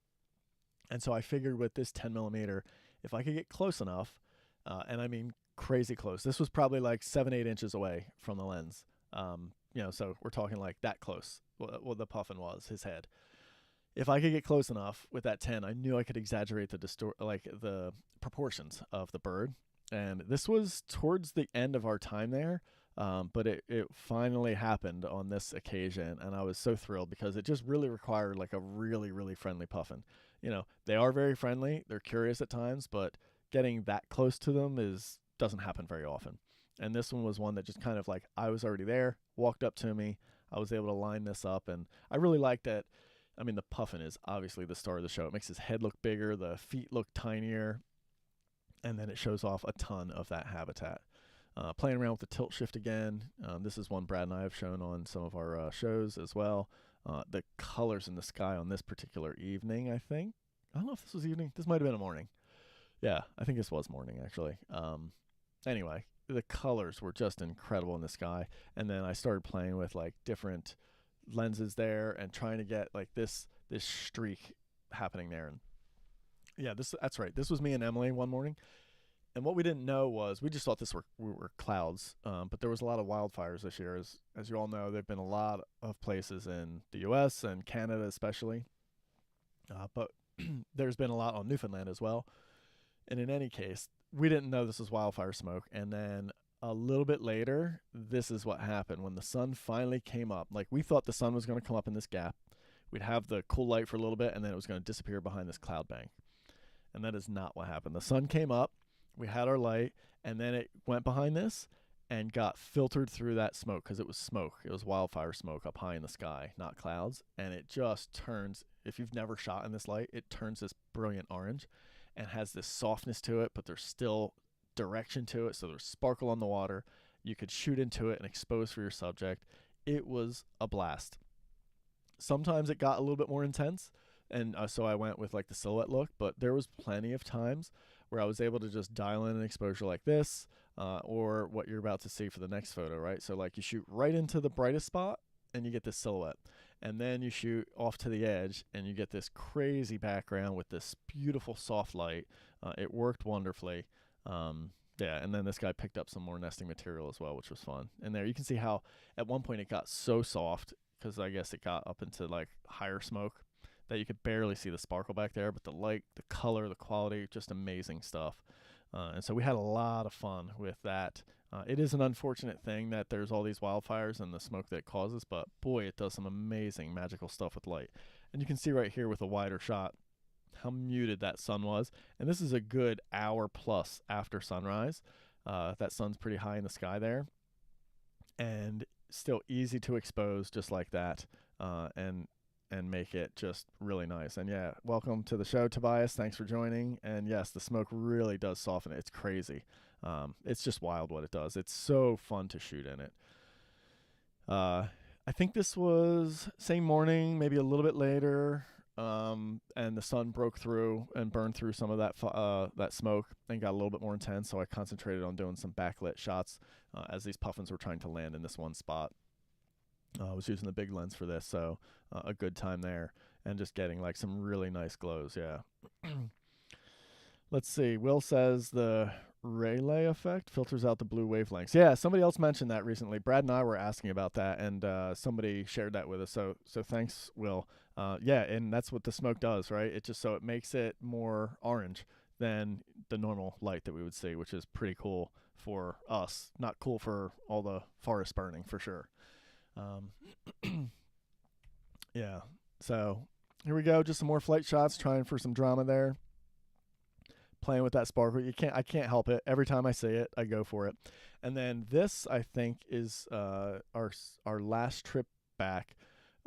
And so I figured with this 10 millimeter, if I could get close enough, and I mean crazy close, this was probably like 7-8 inches away from the lens. So we're talking like that close, what the puffin was, his head. If I could get close enough with that 10, I knew I could exaggerate the proportions of the bird. And this was towards the end of our time there, but it finally happened on this occasion, and I was so thrilled because it just really required like a really, really friendly puffin. They are very friendly, they're curious at times, but getting that close to them doesn't happen very often. And this one was one that just kind of like, I was already there, walked up to me, I was able to line this up, and I really liked it. I mean, the puffin is obviously the star of the show. It makes his head look bigger, the feet look tinier, and then it shows off a ton of that habitat. Playing around with the tilt shift again. This is one Brad and I have shown on some of our shows as well. The colors in the sky on this particular evening, I think. I don't know if this was evening. This might have been a morning. Yeah, I think this was morning, actually. Anyway, the colors were just incredible in the sky. And then I started playing with like different lenses there and trying to get like this streak happening there. And yeah, that's right. This was me and Emily one morning. And what we didn't know was we just thought were clouds, but there was a lot of wildfires this year. As you all know, there have been a lot of places in the U.S. and Canada especially, but there's been a lot on Newfoundland as well. And in any case, we didn't know this was wildfire smoke. And then a little bit later, this is what happened when the sun finally came up. Like, we thought the sun was going to come up in this gap. We'd have the cool light for a little bit, and then it was going to disappear behind this cloud bank. And that is not what happened. The sun came up, we had our light, and then it went behind this and got filtered through that smoke, because it was smoke. It was wildfire smoke up high in the sky, not clouds. And it just turns, if you've never shot in this light, it turns this brilliant orange and has this softness to it, but there's still direction to it, so there's sparkle on the water. You could shoot into it and expose for your subject. It was a blast. Sometimes it got a little bit more intense, and so I went with like the silhouette look, but there was plenty of times where I was able to just dial in an exposure like this, or what you're about to see for the next photo, right? So like you shoot right into the brightest spot, and you get this silhouette. And then you shoot off to the edge, and you get this crazy background with this beautiful soft light. It worked wonderfully. Yeah, and then this guy picked up some more nesting material as well, which was fun. And there you can see how at one point it got so soft, because I guess it got up into like higher smoke, that you could barely see the sparkle back there. But the light, the color, the quality, just amazing stuff. And so we had a lot of fun with that. It is an unfortunate thing that there's all these wildfires and the smoke that it causes, but boy, it does some amazing magical stuff with light. And you can see right here with a wider shot how muted that sun was. And this is a good hour plus after sunrise. That sun's pretty high in the sky there, and still easy to expose just like that, and make it just really nice. And yeah, welcome to the show, Tobias. Thanks for joining. And yes, the smoke really does soften it. It's crazy. It's just wild what it does. It's so fun to shoot in it. I think this was same morning, maybe a little bit later, and the sun broke through and burned through some of that smoke and got a little bit more intense. So I concentrated on doing some backlit shots as these puffins were trying to land in this one spot. I was using the big lens for this, so a good time there, and just getting like some really nice glows. Yeah. Let's see. Will says the Rayleigh effect filters out the blue wavelengths. Yeah, somebody else mentioned that recently. Brad and I were asking about that, and somebody shared that with us. So thanks, Will. Yeah, and that's what the smoke does, right? It just it makes it more orange than the normal light that we would see, which is pretty cool for us. Not cool for all the forest burning, for sure. Yeah. So here we go. Just some more flight shots, trying for some drama there. Playing with that sparkle. I can't help it. Every time I see it, I go for it. And then this, I think, is our last trip back.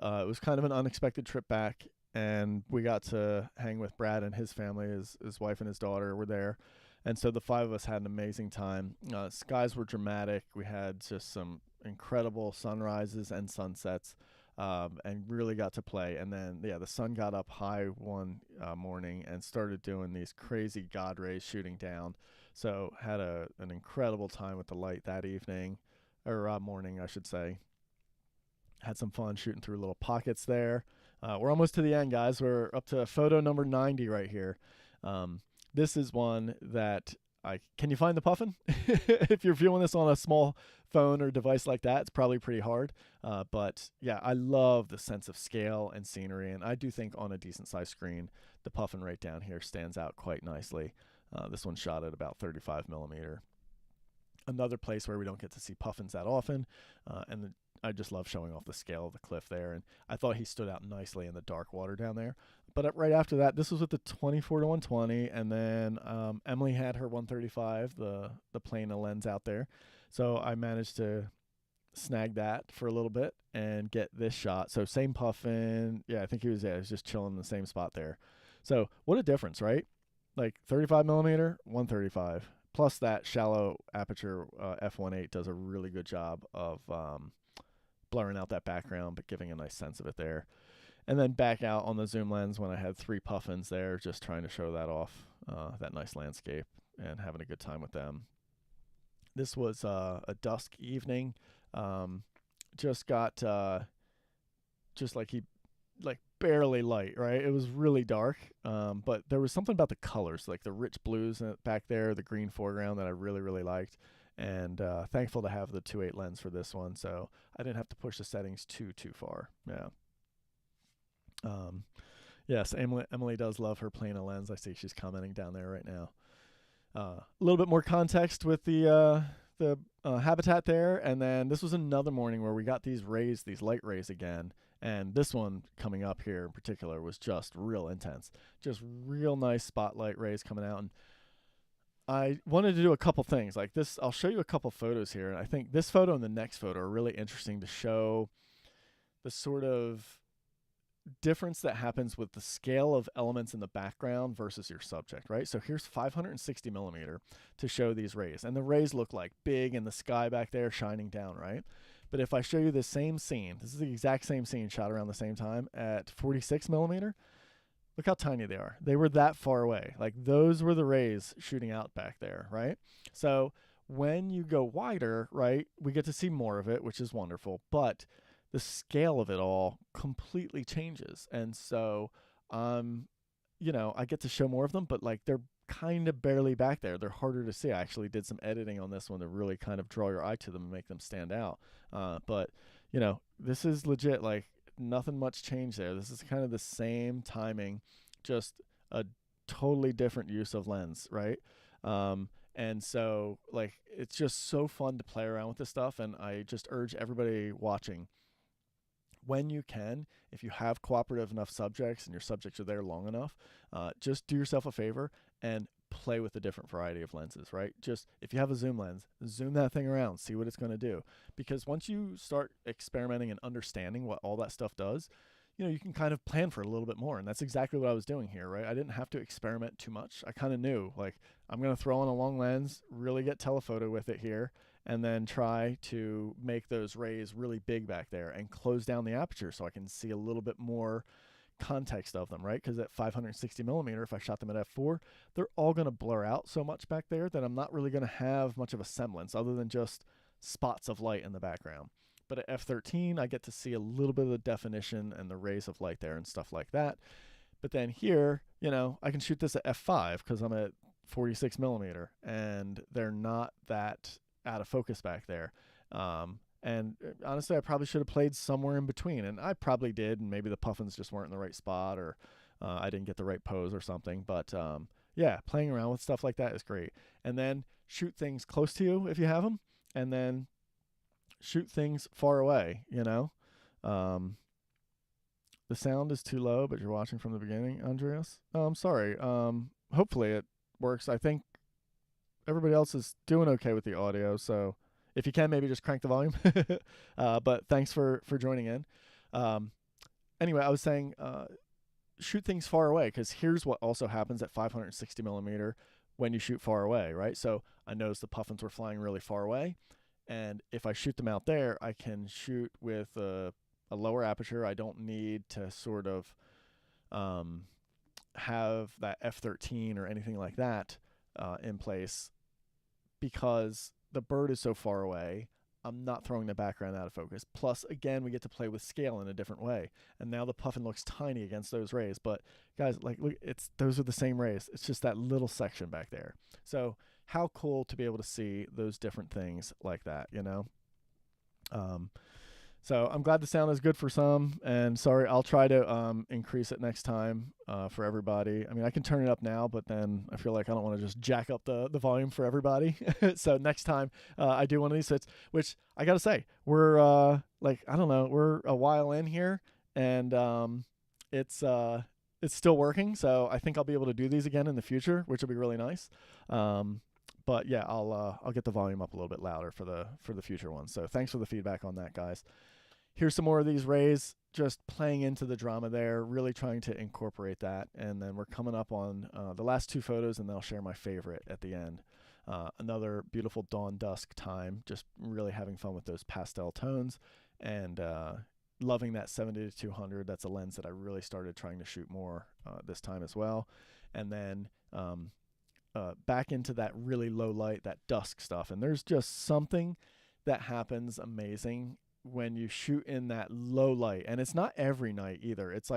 It was kind of an unexpected trip back, and we got to hang with Brad and his family. His wife and his daughter were there. And so the five of us had an amazing time. Skies were dramatic. We had just some incredible sunrises and sunsets, and really got to play. And then, yeah, the sun got up high one morning and started doing these crazy God rays shooting down. So had an incredible time with the light that evening, or morning, I should say. Had some fun shooting through little pockets there. We're almost to the end, guys. We're up to photo number 90 right here. This is one that can you find the puffin? If you're viewing this on a small phone or device like that, it's probably pretty hard. But yeah, I love the sense of scale and scenery, and I do think on a decent sized screen, the puffin right down here stands out quite nicely. This one's shot at about 35 millimeter. Another place where we don't get to see puffins that often, and I just love showing off the scale of the cliff there. And I thought he stood out nicely in the dark water down there. But right after that, this was with the 24 to 120, and then Emily had her 135, the plane lens out there. So I managed to snag that for a little bit and get this shot. So same puffin. Yeah, I think he was just chilling in the same spot there. So what a difference, right? Like 35 millimeter, 135. Plus that shallow aperture f1.8 does a really good job of blurring out that background, but giving a nice sense of it there. And then back out on the zoom lens when I had 3 puffins there, just trying to show that off, that nice landscape, and having a good time with them. This was a dusk evening. Just got barely light, right? It was really dark, but there was something about the colors, like the rich blues back there, the green foreground, that I really, really liked. And thankful to have the 2.8 lens for this one, so I didn't have to push the settings too far. Yeah. Yes, Emily does love her plane lens. I see she's commenting down there right now. A little bit more context with the habitat there, and then this was another morning where we got these rays, these light rays again, and this one coming up here in particular was just real intense. Just real nice spotlight rays coming out, and I wanted to do a couple things like this. I'll show you a couple photos here, and I think this photo and the next photo are really interesting to show the sort of difference that happens with the scale of elements in the background versus your subject, right? So here's 560 millimeter to show these rays, and the rays look like big in the sky back there shining down, right? But if I show you the same scene, this is the exact same scene shot around the same time at 46 millimeter, look how tiny they are. They were that far away. Like those were the rays shooting out back there, right? So when you go wider, right, we get to see more of it, which is wonderful, but the scale of it all completely changes. And so, I get to show more of them, but like they're kind of barely back there. They're harder to see. I actually did some editing on this one to really kind of draw your eye to them and make them stand out. But this is legit. Like nothing much changed there. This is kind of the same timing, just a totally different use of lens, right? And so like it's just so fun to play around with this stuff, and I just urge everybody watching, when you can, if you have cooperative enough subjects and your subjects are there long enough, just do yourself a favor and play with a different variety of lenses, right? Just if you have a zoom lens, zoom that thing around, see what it's going to do. Because once you start experimenting and understanding what all that stuff does, you can kind of plan for it a little bit more. And that's exactly what I was doing here, right? I didn't have to experiment too much. I kind of knew, like, I'm going to throw on a long lens, really get telephoto with it here, and then try to make those rays really big back there and close down the aperture so I can see a little bit more context of them, right? Because at 560 millimeter, if I shot them at f4, they're all going to blur out so much back there that I'm not really going to have much of a semblance other than just spots of light in the background. But at f13, I get to see a little bit of the definition and the rays of light there and stuff like that. But then here, I can shoot this at f5 because I'm at 46 millimeter and they're not that out of focus back there. And honestly, I probably should have played somewhere in between, and I probably did, and maybe the puffins just weren't in the right spot, or I didn't get the right pose or something. But yeah, playing around with stuff like that is great. And then shoot things close to you if you have them, and then shoot things far away. The sound is too low, but you're watching from the beginning, Andreas. Oh, I'm sorry. Hopefully it works. I think everybody else is doing okay with the audio, so if you can, maybe just crank the volume. But thanks for joining in. Anyway, I was saying shoot things far away, because here's what also happens at 560 millimeter when you shoot far away, right? So I noticed the puffins were flying really far away, and if I shoot them out there, I can shoot with a lower aperture. I don't need to sort of have that f13 or anything like that in place, because the bird is so far away. I'm not throwing the background out of focus. Plus, again, we get to play with scale in a different way. And now the puffin looks tiny against those rays. But guys, like, look, those are the same rays. It's just that little section back there. So how cool to be able to see those different things like that, So I'm glad the sound is good for some, and sorry, I'll try to increase it next time for everybody. I mean, I can turn it up now, but then I feel like I don't want to just jack up the volume for everybody. So next time I do one of these hits, which I got to say, we're I don't know, we're a while in here, and it's still working. So I think I'll be able to do these again in the future, which will be really nice. But yeah, I'll get the volume up a little bit louder for the future ones. So thanks for the feedback on that, guys. Here's some more of these rays, just playing into the drama there, really trying to incorporate that. And then we're coming up on the last two photos, and then I'll share my favorite at the end. Another beautiful dawn dusk time, just really having fun with those pastel tones, and loving that 70 to 200. That's a lens that I really started trying to shoot more this time as well. And then back into that really low light, that dusk stuff. And there's just something that happens amazing when you shoot in that low light. And it's not every night either. It's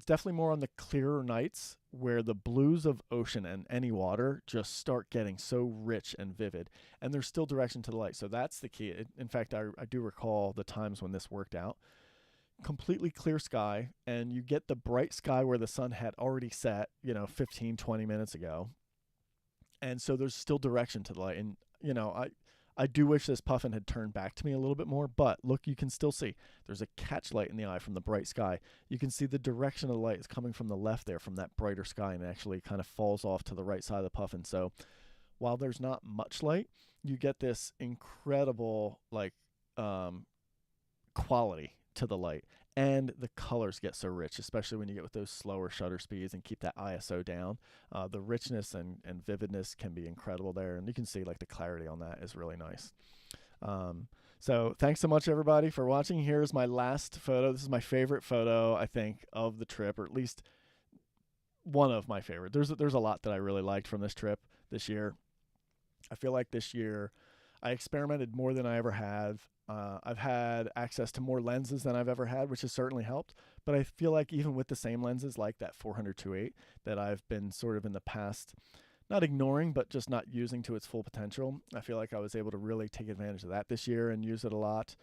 definitely more on the clearer nights where the blues of ocean and any water just start getting so rich and vivid, and there's still direction to the light. So that's the key. In fact, I do recall the times when this worked out. Completely clear sky, and you get the bright sky where the sun had already set 15, 20 minutes ago, and so there's still direction to the light. And I do wish this puffin had turned back to me a little bit more, but look, you can still see there's a catch light in the eye from the bright sky. You can see the direction of the light is coming from the left there, from that brighter sky, and it actually kind of falls off to the right side of the puffin. So while there's not much light, you get this incredible quality to the light, and the colors get so rich, especially when you get with those slower shutter speeds and keep that ISO down. The richness and vividness can be incredible there, and you can see like the clarity on that is really nice. So thanks so much, everybody, for watching. Here's my last photo. This is my favorite photo, I think, of the trip, or at least one of my favorite. There's a lot that I really liked from this trip this year. I feel like this year I experimented more than I ever have. I've had access to more lenses than I've ever had, which has certainly helped. But I feel like even with the same lenses, like that 400-2.8, that I've been sort of in the past not ignoring, but just not using to its full potential, I feel like I was able to really take advantage of that this year and use it a lot.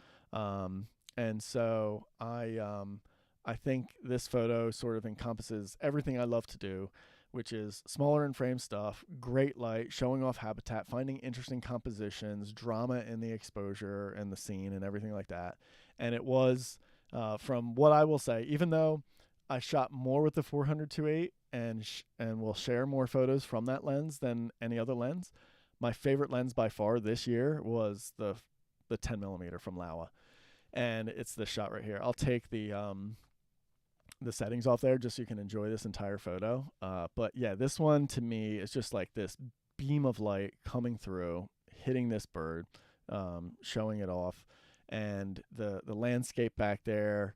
And so I think this photo sort of encompasses everything I love to do, which is smaller in frame stuff, great light, showing off habitat, finding interesting compositions, drama in the exposure and the scene and everything like that. And it was, from what I will say, even though I shot more with the 400-2.8 and will share more photos from that lens than any other lens, my favorite lens by far this year was the 10mm from Laowa. And it's this shot right here. I'll take the settings off there just so you can enjoy this entire photo. But yeah, this one to me is just like this beam of light coming through, hitting this bird, showing it off, and the landscape back there.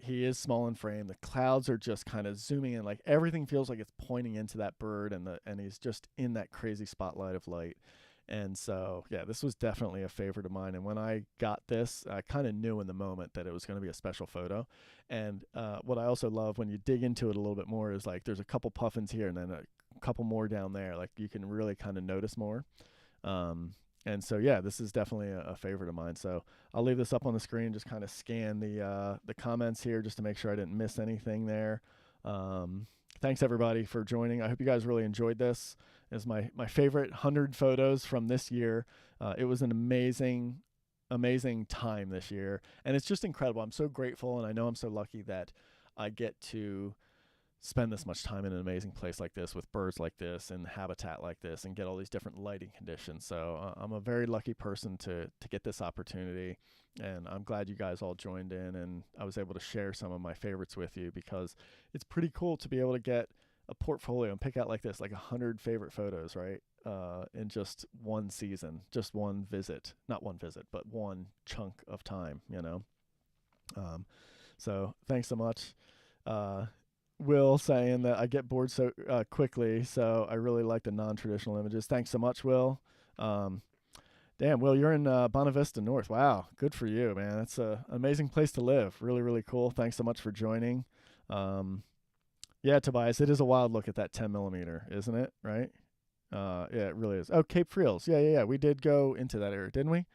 He is small in frame. The clouds are just kind of zooming in, like everything feels like it's pointing into that bird, and he's just in that crazy spotlight of light. And so, yeah, this was definitely a favorite of mine. And when I got this, I kind of knew in the moment that it was going to be a special photo. And what I also love when you dig into it a little bit more is like there's a couple puffins here and then a couple more down there. Like you can really kind of notice more. And so, yeah, this is definitely a favorite of mine. So I'll leave this up on the screen, just kind of scan the comments here just to make sure I didn't miss anything there. Thanks, everybody, for joining. I hope you guys really enjoyed this. It's my favorite 100 photos from this year. It was an amazing time this year. And it's just incredible. I'm so grateful, and I know I'm so lucky that I get to spend this much time in an amazing place like this with birds like this and habitat like this and get all these different lighting conditions. So I'm a very lucky person to get this opportunity, and I'm glad you guys all joined in and I was able to share some of my favorites with you, because it's pretty cool to be able to get a portfolio and pick out like this, like 100 favorite photos, right? In just one season, just one visit, not one visit, but one chunk of time, you know? So thanks so much. Will saying that I get bored so quickly, so I really like the non-traditional images. Thanks so much, Will. Damn, Will, you're in Bonavista Vista North. Wow, good for you, man. That's an amazing place to live. Really, really cool. Thanks so much for joining. Yeah, Tobias, it is a wild look at that 10mm, isn't it? Right? Yeah, it really is. Oh, Cape Friels. Yeah. We did go into that area, didn't we?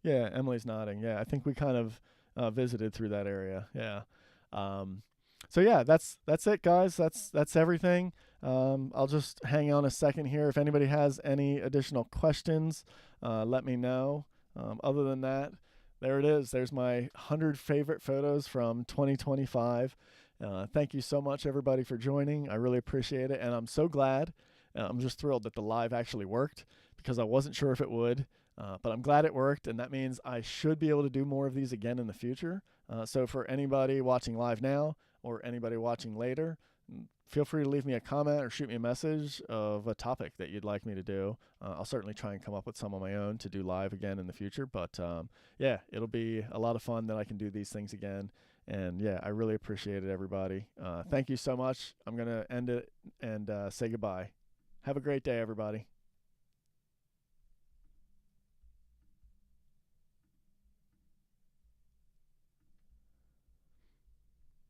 Yeah, Emily's nodding. Yeah, I think we kind of visited through that area. Yeah. So yeah, that's it, guys. That's everything. I'll just hang on a second here. If anybody has any additional questions, let me know. Other than that, there it is. There's my 100 favorite photos from 2025. Thank you so much, everybody, for joining. I really appreciate it, and I'm so glad. I'm just thrilled that the live actually worked, because I wasn't sure if it would. But I'm glad it worked, and that means I should be able to do more of these again in the future. So for anybody watching live now or anybody watching later, feel free to leave me a comment or shoot me a message of a topic that you'd like me to do. I'll certainly try and come up with some of my own to do live again in the future. But yeah, it'll be a lot of fun that I can do these things again. And yeah, I really appreciate it, everybody. Thank you so much. I'm going to end it and say goodbye. Have a great day, everybody.